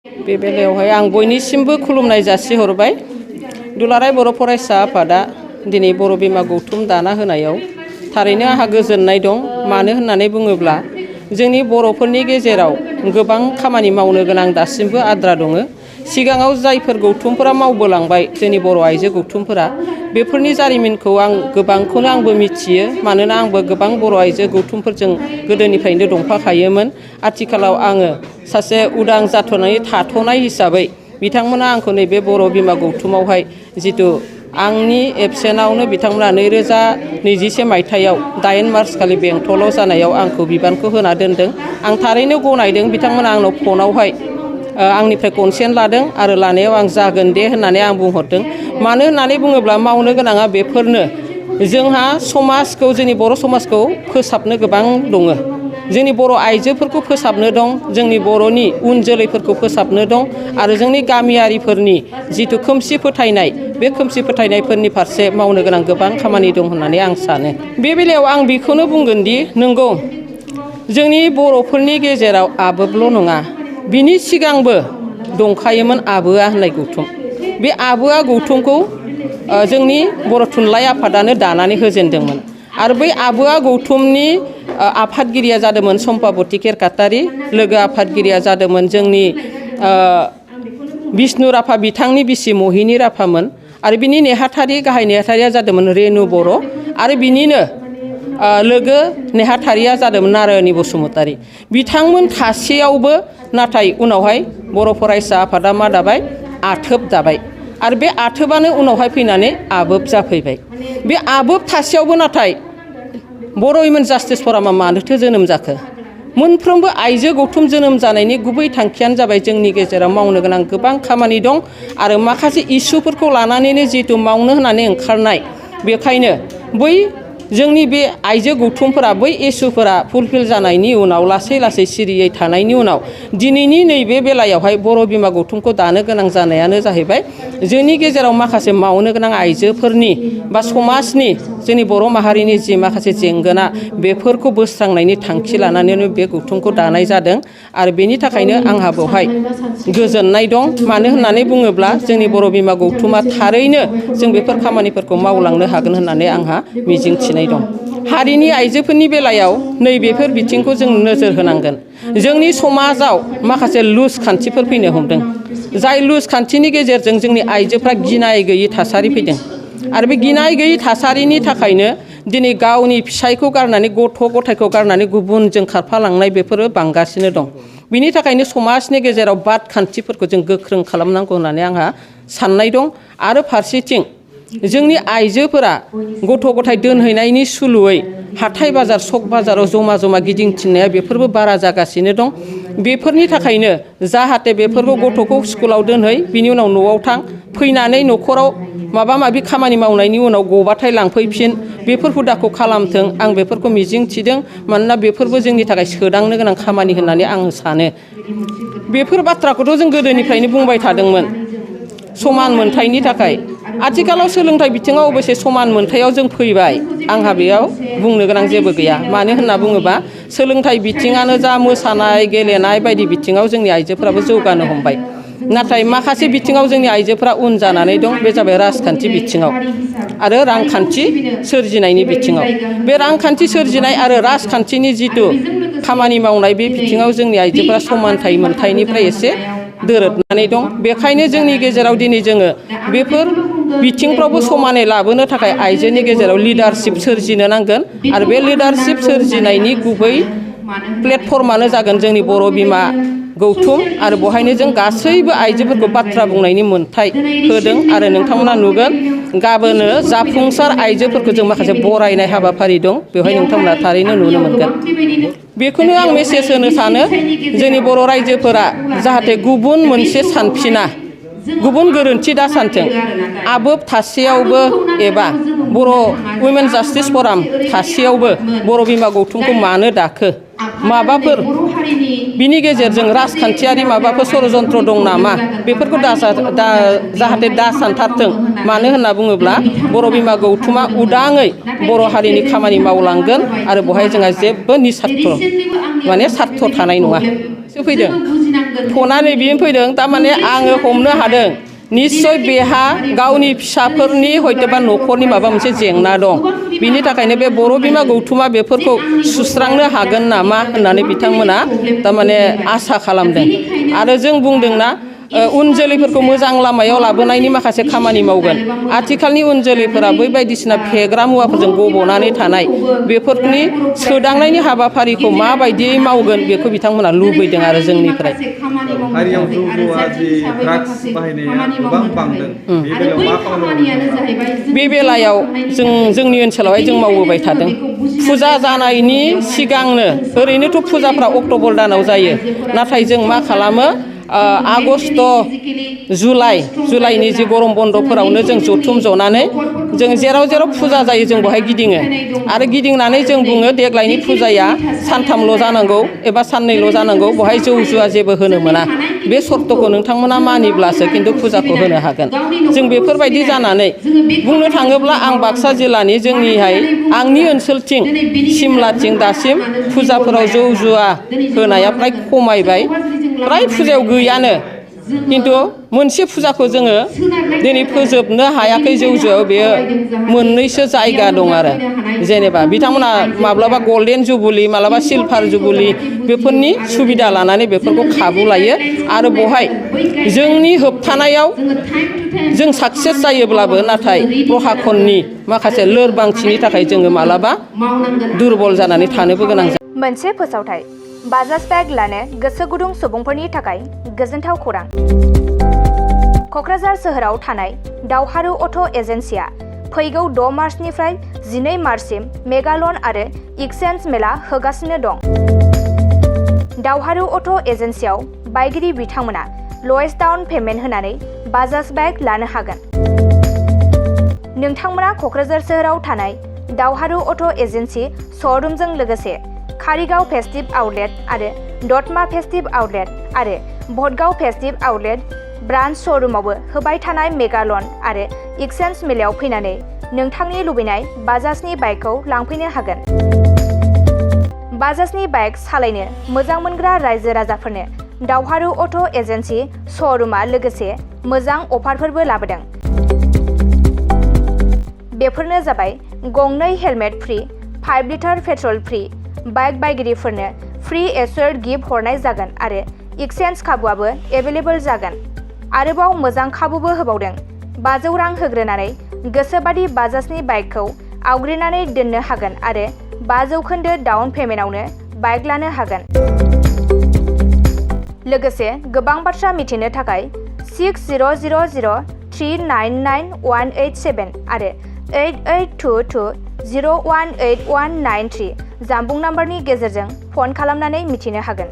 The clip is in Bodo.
बे बेलायावहाय आं बयनिसिमबो खुलुमनाय जासिहरबाय। दुलाराय बर' फरायसा आफादा दिनै बर' बिमा गौथुम दाना होनायाव थारैनो आंहा गोजोननाय दं। मानो होननानै बुङोब्ला जोंनि बर'फोरनि गेजेराव गोबां खामानि मावनो गोनां दासिमबो आद्रा दङ। सिगाङाव जायफोर गौथुमफोरा मावबोलांबाय जोंनि बर' आइजो गौथुमफोरा बेफोरनि जारिमिनखौ आं गोबांखौनो आंबो मिथियो। मानोना आंबो गोबां बर' आइजो गौथुमफोरजों गोदोनिफ्रायनो दंफाखायोमोन। आथिखालाव आङो सासे उदां जाथ'नानै थाथ'नाय हिसाबै बिथांमोना आंखौ नैबे बर' बिमा गौथुमावहाय जितु आंनि एबसेन्टआवनो बिथांमोना 2021 मायथाइयाव 8 मार्च खालि बेंटलाव जानायाव आंखौ बिबानखौ होना दोनदों। आं थारैनो गनायदों। बिथांमोना आंनाव फनावहाय आंनिफ्राय कनसेन्ट लादों आरो लानायाव आं जागोन दे होननानै आं बुंहरदों। मानो होननानै बुङोब्ला मावनो गोनाङा बेफोरनो जोंहा समाजखौ जोंनि बर' समाजखौ फोसाबनो गोबां दङ। जोंनि बर' आइजोफोरखौ फोसाबनो दं, जोंनि बर'नि उन जोलैफोरखौ फोसाबनो दं आरो जोंनि गामियारिफोरनि जिथु खोमसि फोथायनाय बे खोमसि फोथायनायफोरनि फारसे मावनो गोनां गोबां खामानि दं होननानै आं सानो। बे बेलायाव आं बेखौनो बुंगोन दि नंगौ जोंनि बर'फोरनि गेजेराव आबोबल' नङा, बिनि सिगांबो दंखायोमोन आबोआ होननाय गौथुम। बे आबोआ गौथुमखौ जोंनि बर' थुनलाइ आफादानो दानानै होजेनदोंमोन आरो बै आबोआ गौथुमनि आफादगिरिया जादोंमोन सम्पाबति केरकाटारि, लोगो आफादगिरिया जादोंमोन जोंनि बिष्णु राभा बिथांनि बिसि महिनी राभामोन आरो बिनि नेहाथारि गाहाय नेहाथारिया जादोंमोन रेनु बर' आरो बिनिनो लोगो नेहाथारिया जादोंमोन नारायणी बसुमतारी। बिथांमोन थासेयावबो नाथाय उनावहाय बर' फरायसा आफादा मा दाबाय? आथोब दाबाय आरो बे आथोबानो उनावहाय फैनानै आबोब जाफैबाय। बे आबोब थासेयावबो नाथाय बर' उइमेन जास्टिस फरामा मानोथो जोनोम जाखो? मोनफ्रोमबो आइजो गौथुम जोनोम जानायनि गुबै थांखियानो जाबाय जोंनि गेजेराव मावनो गोनां गोबां खामानि दं आरो माखासे इसुफोरखौ लानानैनो जिहेतु मावनो होननानै ओंखारनाय। बेखायनो बै जोंनि बे आइजो गौथुमफोरा बै इसुफोरा फुलफिल जानायनि उनाव लासै लासै सिरियै थानायनि उनाव दिनैनि नैबे बेलायावहाय बर' बिमा गौथुमखौ दानो गोनां जानायानो जाहैबाय जोंनि गेजेराव माखासे मावनो गोनां आइजोफोरनि बा समाजनि जोंनि बर' माहारिनि जि माखासे जेंगोना बेफोरखौ बोस्रांनायनि थांखि लानानैनो बे गौथुमखौ दानाय जादों आरो बेनि थाखायनो आंहा बेवहाय गोजोननाय दं। मानो होननानै बुङोब्ला जोंनि बर' बिमा गौथुमा थारैनो जों बेफोर खामानिफोरखौ मावलांनो हागोन होननानै आंहा मिजिंथिनाय दं। हारिनि आइजोफोरनि बेलायाव नैबेफोर बिथिंखौ जों नोजोर होनांगोन। जोंनि समाजाव माखासे लुज खान्थिफोर फैनो हमदों, जाय लुज खान्थिनि गेजेरजों जोंनि आइजोफ्रा गिनाय गैयै थासारि फैदों आरो बे गिनाय गैयै थासारिनि थाखायनो दिनै गावनि फिसायखौ गारनानै गथ' गथायखौ गारनानै गुबुनजों खारफालांनाय बेफोरो बांगासिनो दं। बिनि थाखायनो समाजनि गेजेराव बाद खान्थिफोरखौ जों गोख्रों खालामनांगौ होननानै आंहा साननाय दं आरो फारसेथिं जोंनि आइजोफोरा गथ' गथाय दोनहैनायनि सुलुयै हाथाय बाजार सक बाजाराव जमा जमा गिदिंथिंनाया बेफोरबो बारा जागासिनो दं। बेफोरनि थाखायनो जाहाथे बेफोरखौ गथ'खौ स्कुलाव दोनहै बिनि उनाव न'आव थां, फैनानै न'खराव माबा माबि खामानि मावनायनि उनाव गबाथाय लांफैफिन, बेफोर हुदाखौ खालामथों आं बेफोरखौ मिजिं थिदों। मानोना बेफोरबो जोंनि थाखाय सोदांनो गोनां खामानि होननानै आं सानो। बेफोर बाथ्राखौथ' जों गोदोनिफ्रायनो बुंबाय थादोंमोन समान मोनथायनि थाखाय। आथिखालाव सोलोंथाइ बिथिङाव अबयसे समान मोनथायाव जों फैबाय, आंहा बेयाव बुंनो गोनां जेबो गैया। मानो होनना बुङोबा सोलोंथाइ बिथिङानो जा मोसानाय गेलेनाय बायदि बिथिङाव जोंनि आइजोफोराबो जौगानो हमबाय। नाथाय माखासे बिथिङाव जोंनि आइजोफोरा उन जानानै दं। बे जाबाय राजखान्थि बिथिङाव आरो रांखान्थि सोरजिनायनि बिथिङाव। बे रांखान्थि सोरजिनाय आरो राजखान्थिनि जिथु खामानि मावनाय बे बिथिङाव जोंनि आइजोफोरा समानथाइ मोनथायनिफ्राय एसे दोरोदनानै दं। बेखायनो जोंनि गेजेराव दिनै जोङो बेफोर बिथिंफ्रावबो समानै लाबोनो थाखाय आइजोनि गेजेराव लिडारशिप सोरजिनो नांगोन आरो बे लिडारशिप सोरजिनायनि गुबै प्लेटफर्मानो जागोन जोंनि बर' बिमा गौथुम आरो बेवहायनो जों गासैबो आइजोफोरखौ बाथ्रा बुंनायनि मोन्थाय होदों आरो नोंथांमोना नुगोन गाबोनो जाफुंसार आइजोफोरखौ जों माखासे बरायनाय हाबाफारि दं, बेवहाय नोंथांमोना थारैनो नुनो मोनगोन। बेखौनो आं मेसेज होनो सानो जोंनि बर' रायजोफोरा जाहाथे गुबुन मोनसे सानफिना, गुबुन गोरोन्थि दा सानथों। आबोब थासेयावबो एबा बर' उइमेन जास्टिस फराम थासेयावबो बर' बिमा गौथुमखौ मानो दाखो, माबाफोर बिनि गेजेरजों राजखान्थियारि माबाफोर षड़यन्त्र दं नामा, बेफोरखौ जाहाथे दा सानथारथों। मानो होनना बुङोब्ला बर' बिमा गौथुमा उदाङै बर' हारिनि खामानि मावलांगोन आरो बेवहाय जोंहा जेबो निस्वार्थ माने सार्थ थानाय नङा। फैदों फनानै बियो फैदों थारमाने आङो हमनो हादों निस्सय बेहा गावनि फिसाफोरनि हयतोबा न'खरनि माबा मोनसे जेंना दं बिनि थाखायनो बे बर' बिमा गौथुमा बेफोरखौ सुस्रांनो हागोन नामा होननानै बिथांमोना थारमाने आसा खालामदों आरो जों बुंदोंना उन जोलैफोरखौ मोजां लामायाव लाबोनायनि माखासे खामानि मावगोन आथिखालनि उन जोलैफोरा बै बायदिसिना फेग्रा मुवाफोरजों गब'नानै थानाय बेफोरनि सोदांनायनि हाबाफारिखौ माबायदियै मावगोन बेखौ बिथांमोना लुबैदों आरो जोंनिफ्राय हारियाव जौ जुवा जे ड्राग्स बाहायनाया गोबां बांदों बे बेलायाव जोंनि ओनसोलावहाय जों मावबोबाय थादों फुजा जानायनि सिगांनो ओरैनोथ' फुजाफ्रा अक्ट'बर दानाव जायो नाथाय जों मा खालामो आगष्ट जुलाइनि जि गरम बन्दफोरावनो जों जथुम जनानै जों जेराव जेराव फुजा जायो जों बेवहाय गिदिङो आरो गिदिंनानै जों बुङो देग्लायनि फुजाया सानथामल' जानांगौ एबा साननैल' जानांगौ बेवहाय जौ जुवा जेबो होनो मोना बे सर्तखौ नोंथांमोना मानिब्लासो खिन्थु फुजाखौ होनो हागोन जों बेफोरबायदि जानानै बुंनो थाङोब्ला आं बाक्सा जिल्लानि जोंनिहाय आंनि ओनसोलथिं सिमलाथिं दासिम फुजाफोराव जौ जुवा होनाया फ्राय खमायबाय फ्राय फुजायाव गैयानो खिन्थु मोनसे फुजाखौ जोङो दिनै फोजोबनो हायाखै जौ जुवायाव बेयो मोननैसो जायगा दं आरो जेनेबा बिथांमोना माब्लाबा गल्डेन जुबुलि माब्लाबा सिलभार जुबुलि बेफोरनि सुबिदा लानानै बेफोरखौ खाबु लायो आरो बेवहाय जोंनि होबथानायाव जों साक्सेस जायोब्लाबो नाथाय प्रशासननि माखासे लोरबांथिनि थाखाय जोङो मालाबा दुरबल जानानै थानोबो गोनां जायो। मोनसे फोसावथाय बाजाज बेग लानो गोसो गुदुं सुबुंफोरनि थाखाय गोजोनथाव खौरां क'क्राझार सोहोराव थानाय दावहारु अट' एजेन्सिया फैगौ 6 मार्चनिफ्राय 12 मार्चसिम मेगालन आरो एक्सचेन्ज मेला होगासिनो दं। दावहारु अट' एजेन्सियाव बायगिरि बिथांमोना लवेस्ट डाउन पेमेन्ट होनानै बाजाज बेग लानो हागोन। नोंथांमोना क'क्राझार सोहोराव थानाय दावहारु अट' एजेन्सि श'रुमजों लोगोसे कारिगाव फेस्टिभ आउटलेट आरो दतमा फेस्टिभ आउटलेट आरो भटगाव फेस्टिभ आउटलेट ब्रान्च श'रुमावबो होबाय थानाय मेगालन आरो एक्सचेन्ज मेलायाव फैनानै नोंथांनि लुबैनाय बाजाजनि बाइकखौ लांफैनो हागोन। बाजाजनि बाइक सालायनो मोजां मोनग्रा रायजो राजाफोरनो दावहारु अट' एजेन्सि श'रुमा लोगोसे मोजां अफारफोरबो लाबोदों। बेफोरनो जाबाय गंनै helmet free 5 litre petrol free bike बायगिरिफोरनो फ्रि एसोर्ड गिफ्ट हरनाय जागोन आरो एक्सचेन्ज खाबुआबो एभेलेबल जागोन। आरोबाव मोजां खाबुबो होबावदों 500 रां होग्रोनानै गोसोबादि बाजाजनि बाइकखौ आवग्रिनानै दोननो हागोन आरो 5% डाउन पेमेन्टआवनो बाइक लानो हागोन। लोगोसे गोबां बाथ्रा मिथिनो थाखाय 6000399187 आरो 8822018193 जानबुं नाम्बारनि गेजेरजों फन खालामनानै मिथिनो हागोन।